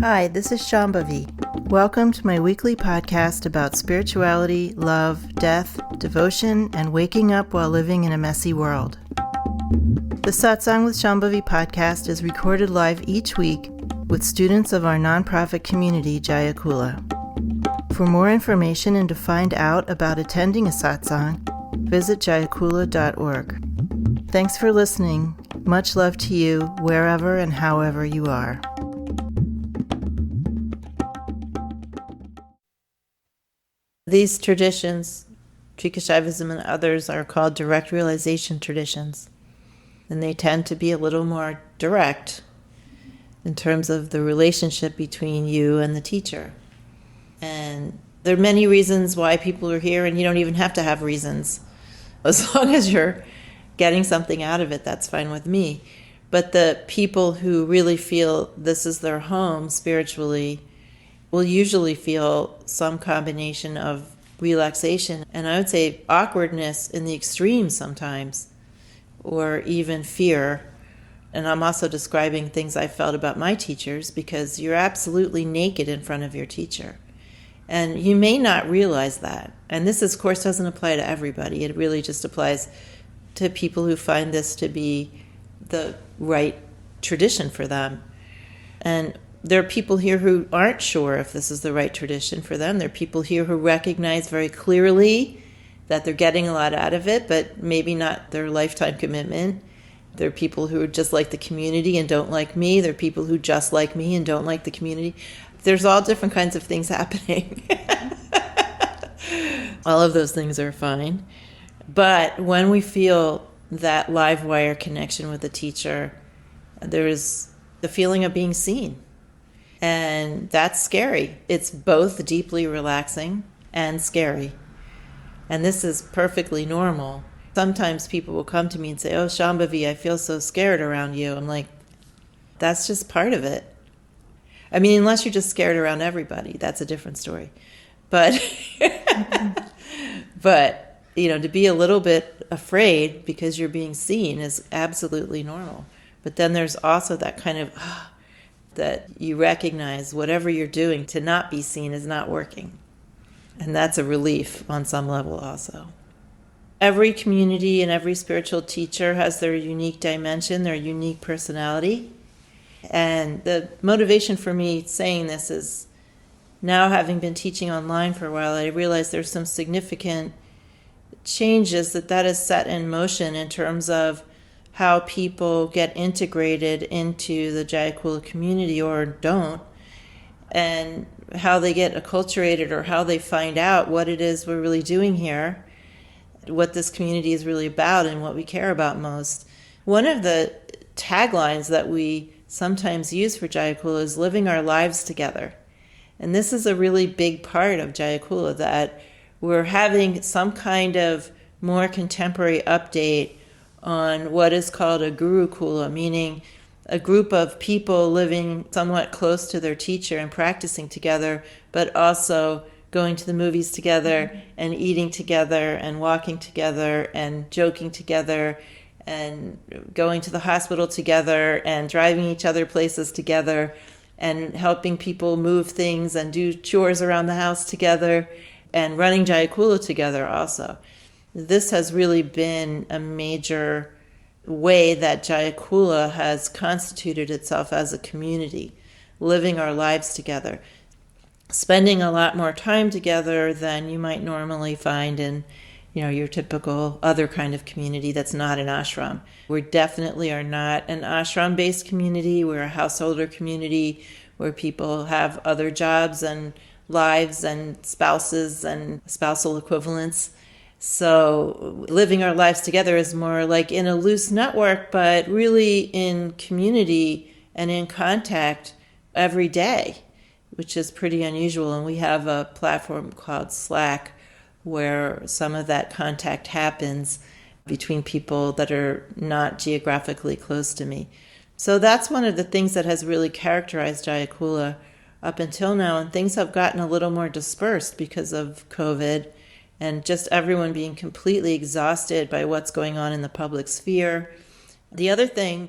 Hi, this is Shambhavi. Welcome to my weekly podcast about spirituality, love, death, devotion, and waking up while living in a messy world. The Satsang with Shambhavi podcast is recorded live each week with students of our nonprofit community, Jaya Kula. For more information and to find out about attending a satsang, visit jayakula.org. Thanks for listening. Much love to you, wherever and however you are. These traditions, Shaivism and others, are called direct realization traditions. And they tend to be a little more direct in terms of the relationship between you and the teacher. And there are many reasons why people are here, and you don't even have to have reasons. As long as you're getting something out of it, that's fine with me. But the people who really feel this is their home spiritually will usually feel some combination of relaxation, and I would say awkwardness in the extreme sometimes, or even fear. And I'm also describing things I felt about my teachers, because you're absolutely naked in front of your teacher. And you may not realize that. And this, of course, doesn't apply to everybody. It really just applies to people who find this to be the right tradition for them. And there are people here who aren't sure if this is the right tradition for them. There are people here who recognize very clearly that they're getting a lot out of it, but maybe not their lifetime commitment. There are people who are just like the community and don't like me. There are people who just like me and don't like the community. There's all different kinds of things happening. All of those things are fine. But when we feel that live wire connection with the teacher, there's the feeling of being seen. And that's scary. It's both deeply relaxing and scary. And this is perfectly normal. Sometimes people will come to me and say, "Oh, Shambhavi, I feel so scared around you." I'm like, that's just part of it. I mean, unless you're just scared around everybody, that's a different story. But, to be a little bit afraid because you're being seen is absolutely normal. But then there's also that kind of, that you recognize whatever you're doing to not be seen is not working. And that's a relief on some level also. Every community and every spiritual teacher has their unique dimension, their unique personality. And the motivation for me saying this is, now having been teaching online for a while, I realize there's some significant changes that has set in motion in terms of how people get integrated into the Jaya Kula community or don't, and how they get acculturated or how they find out what it is we're really doing here, what this community is really about and what we care about most. One of the taglines that we sometimes use for Jaya Kula is living our lives together. And this is a really big part of Jaya Kula, that we're having some kind of more contemporary update on what is called a Guru Kula, meaning a group of people living somewhat close to their teacher and practicing together, but also going to the movies together and eating together and walking together and joking together and going to the hospital together and driving each other places together and helping people move things and do chores around the house together and running Jaya Kula together also. This has really been a major way that Jaya Kula has constituted itself as a community, living our lives together, spending a lot more time together than you might normally find in your typical other kind of community that's not an ashram. We definitely are not an ashram-based community. We're a householder community where people have other jobs and lives and spouses and spousal equivalents. So living our lives together is more like in a loose network, but really in community and in contact every day, which is pretty unusual. And we have a platform called Slack, where some of that contact happens between people that are not geographically close to me. So that's one of the things that has really characterized Jaya Kula up until now, and things have gotten a little more dispersed because of COVID and just everyone being completely exhausted by what's going on in the public sphere. The other thing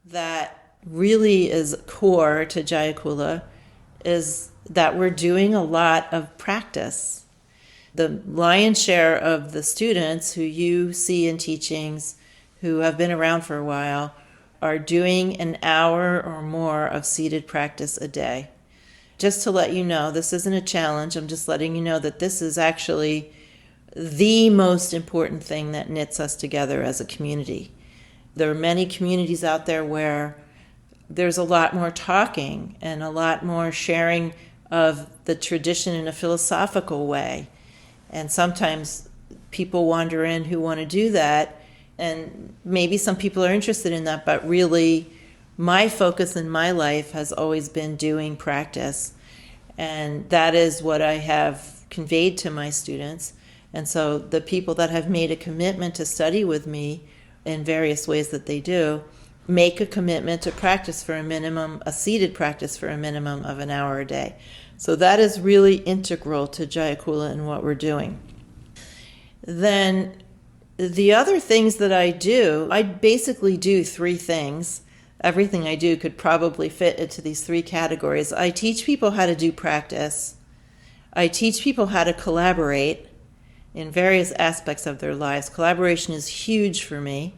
that really is core to Jaya Kula is that we're doing a lot of practice. The lion's share of the students who you see in teachings who have been around for a while are doing an hour or more of seated practice a day. Just to let you know, this isn't a challenge. I'm just letting you know that this is actually the most important thing that knits us together as a community. There are many communities out there where there's a lot more talking and a lot more sharing of the tradition in a philosophical way. And sometimes people wander in who want to do that, and maybe some people are interested in that, but really my focus in my life has always been doing practice. And that is what I have conveyed to my students. And so the people that have made a commitment to study with me in various ways that they do, make a commitment to practice for a seated practice for a minimum of an hour a day. So that is really integral to Jaya Kula and what we're doing. Then the other things that I do, I basically do three things. Everything I do could probably fit into these three categories. I teach people how to do practice. I teach people how to collaborate in various aspects of their lives. Collaboration is huge for me.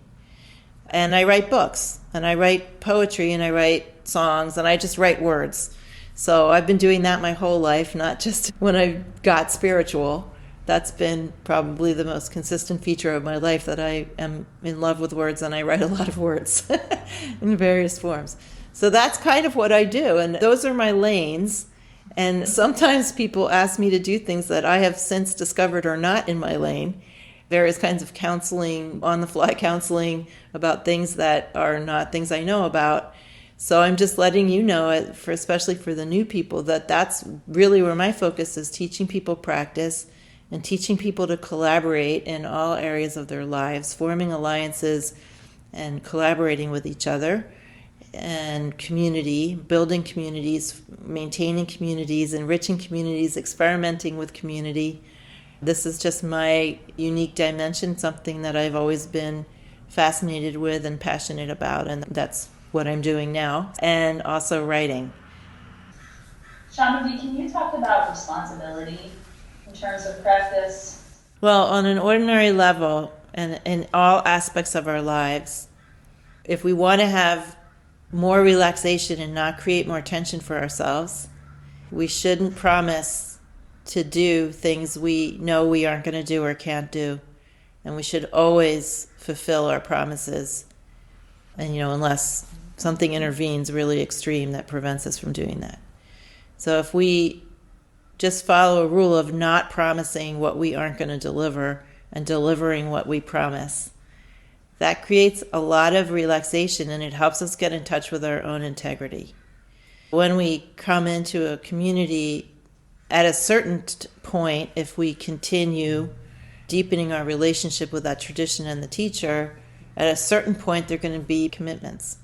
And I write books, and I write poetry, and I write songs, and I just write words. So I've been doing that my whole life, not just when I got spiritual. That's been probably the most consistent feature of my life, that I am in love with words, and I write a lot of words in various forms. So that's kind of what I do, and those are my lanes. And sometimes people ask me to do things that I have since discovered are not in my lane. Various kinds of counseling, on-the-fly counseling about things that are not things I know about. So I'm just letting you know, especially for the new people, that that's really where my focus is, teaching people practice and teaching people to collaborate in all areas of their lives, forming alliances and collaborating with each other, and community, building communities, maintaining communities, enriching communities, experimenting with community. This is just my unique dimension, something that I've always been fascinated with and passionate about, and that's what I'm doing now, and also writing. Shambhavi, can you talk about responsibility in terms of practice? Well, on an ordinary level, and in all aspects of our lives, if we want to have more relaxation and not create more tension for ourselves, we shouldn't promise to do things we know we aren't going to do or can't do. And we should always fulfill our promises. And, unless something intervenes really extreme that prevents us from doing that. So if we just follow a rule of not promising what we aren't going to deliver and delivering what we promise, that creates a lot of relaxation, and it helps us get in touch with our own integrity. When we come into a community, at a certain point, if we continue deepening our relationship with that tradition and the teacher, at a certain point there are going to be commitments.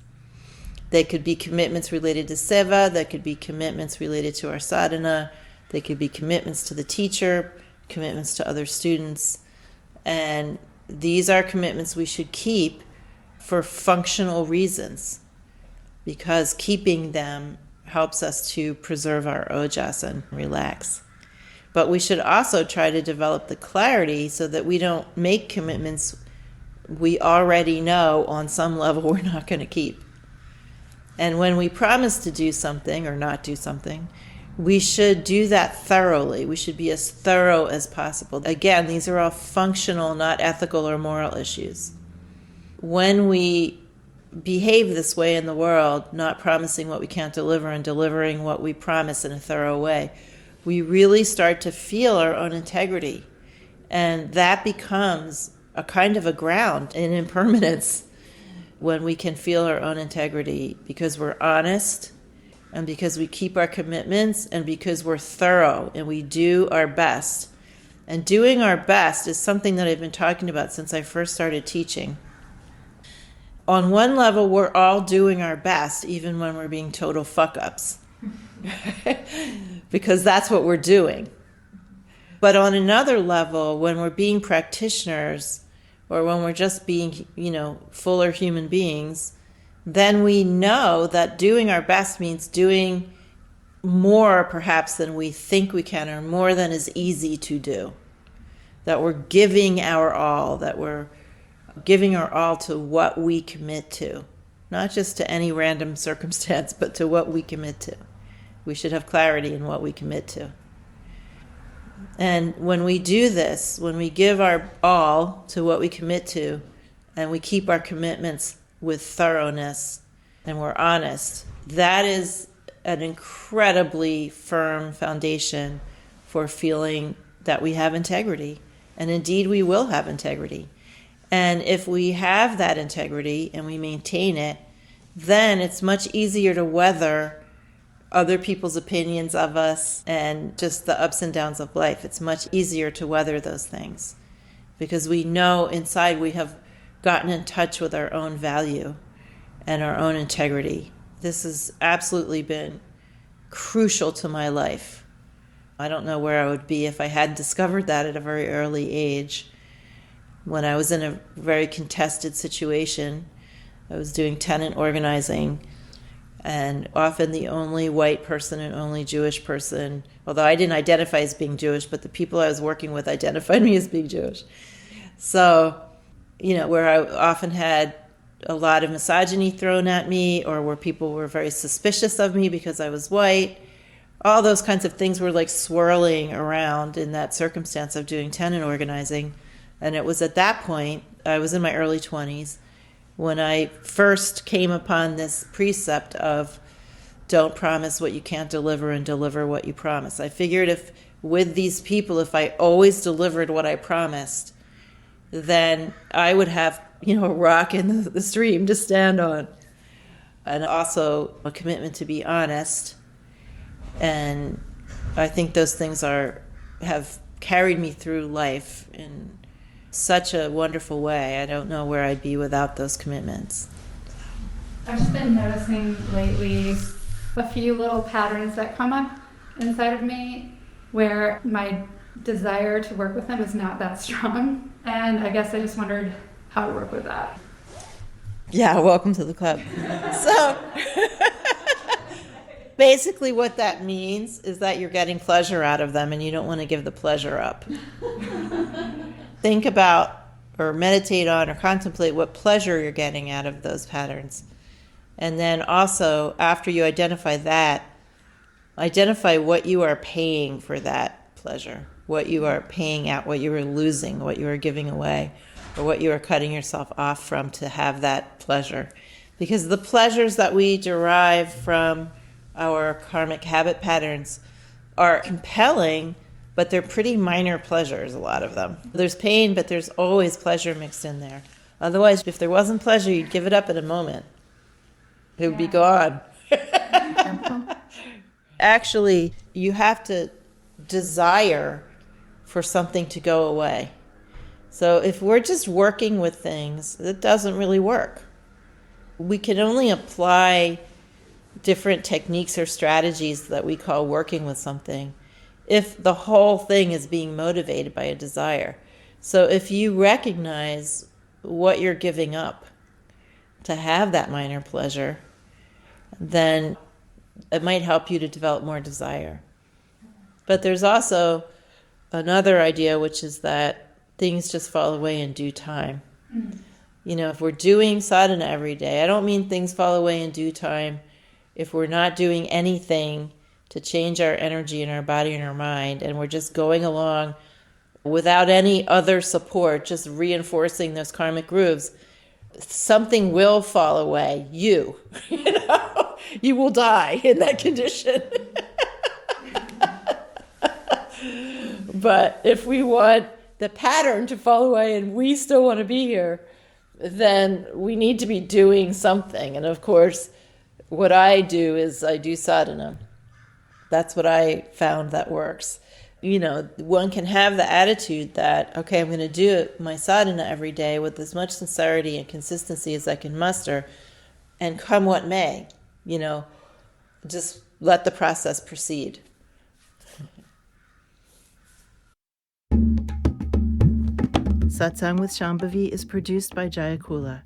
They could be commitments related to seva, they could be commitments related to our sadhana, they could be commitments to the teacher, commitments to other students. And these are commitments we should keep for functional reasons, because keeping them helps us to preserve our ojas and relax. But we should also try to develop the clarity so that we don't make commitments we already know on some level we're not going to keep. And when we promise to do something or not do something, we should do that thoroughly. We should be as thorough as possible. Again, these are all functional, not ethical or moral issues. When we behave this way in the world, not promising what we can't deliver and delivering what we promise in a thorough way, we really start to feel our own integrity. And that becomes a kind of a ground in impermanence when we can feel our own integrity, because we're honest and because we keep our commitments and because we're thorough and we do our best. And doing our best is something that I've been talking about since I first started teaching. On one level, we're all doing our best, even when we're being total fuck-ups, because that's what we're doing. But on another level, when we're being practitioners, or when we're just being, fuller human beings, then we know that doing our best means doing more perhaps than we think we can, or more than is easy to do. That we're giving our all, that we're giving our all to what we commit to. Not just to any random circumstance, but to what we commit to. We should have clarity in what we commit to. And when we do this, when we give our all to what we commit to, and we keep our commitments with thoroughness, and we're honest, that is an incredibly firm foundation for feeling that we have integrity. And indeed, we will have integrity. And if we have that integrity and we maintain it, then it's much easier to weather other people's opinions of us and just the ups and downs of life. It's much easier to weather those things because we know inside we have gotten in touch with our own value and our own integrity. This has absolutely been crucial to my life. I don't know where I would be if I hadn't discovered that at a very early age. When I was in a very contested situation, I was doing tenant organizing, and often the only white person and only Jewish person, although I didn't identify as being Jewish, but the people I was working with identified me as being Jewish. So, where I often had a lot of misogyny thrown at me, or where people were very suspicious of me because I was white, all those kinds of things were like swirling around in that circumstance of doing tenant organizing. And it was at that point, I was in my early 20s, when I first came upon this precept of don't promise what you can't deliver and deliver what you promise. I figured if with these people, if I always delivered what I promised, then I would have, a rock in the stream to stand on. And also a commitment to be honest. And I think those things have carried me through life in such a wonderful way. I don't know where I'd be without those commitments. I've just been noticing lately a few little patterns that come up inside of me where my desire to work with them is not that strong. And I guess I just wondered how to work with that. Yeah, welcome to the club. So basically what that means is that you're getting pleasure out of them and you don't want to give the pleasure up. Think about or meditate on or contemplate what pleasure you're getting out of those patterns. And then also, after you identify that, identify what you are paying for that pleasure, what you are paying out, what you are losing, what you are giving away, or what you are cutting yourself off from to have that pleasure. Because the pleasures that we derive from our karmic habit patterns are compelling, but they're pretty minor pleasures, a lot of them. There's pain, but there's always pleasure mixed in there. Otherwise, if there wasn't pleasure, you'd give it up in a moment. It would be gone. Actually, you have to desire for something to go away. So if we're just working with things, it doesn't really work. We can only apply different techniques or strategies that we call working with something if the whole thing is being motivated by a desire. So if you recognize what you're giving up to have that minor pleasure, then it might help you to develop more desire. But there's also another idea, which is that things just fall away in due time. If we're doing sadhana every day, I don't mean things fall away in due time if we're not doing anything to change our energy in our body and our mind, and we're just going along without any other support, just reinforcing those karmic grooves, something will fall away. You will die in that condition. But if we want the pattern to fall away and we still want to be here, then we need to be doing something. And of course, what I do is I do sadhana. That's what I found that works. One can have the attitude that, okay, I'm going to do my sadhana every day with as much sincerity and consistency as I can muster, and come what may, just let the process proceed. Satsang with Shambhavi is produced by Jaya Kula.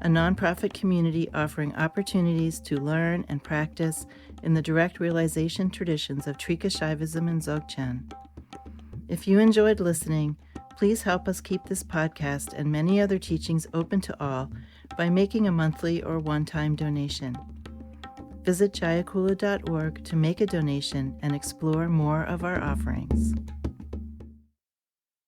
a nonprofit community offering opportunities to learn and practice in the direct realization traditions of Trika Shaivism and Dzogchen. If you enjoyed listening, please help us keep this podcast and many other teachings open to all by making a monthly or one-time donation. Visit jayakula.org to make a donation and explore more of our offerings.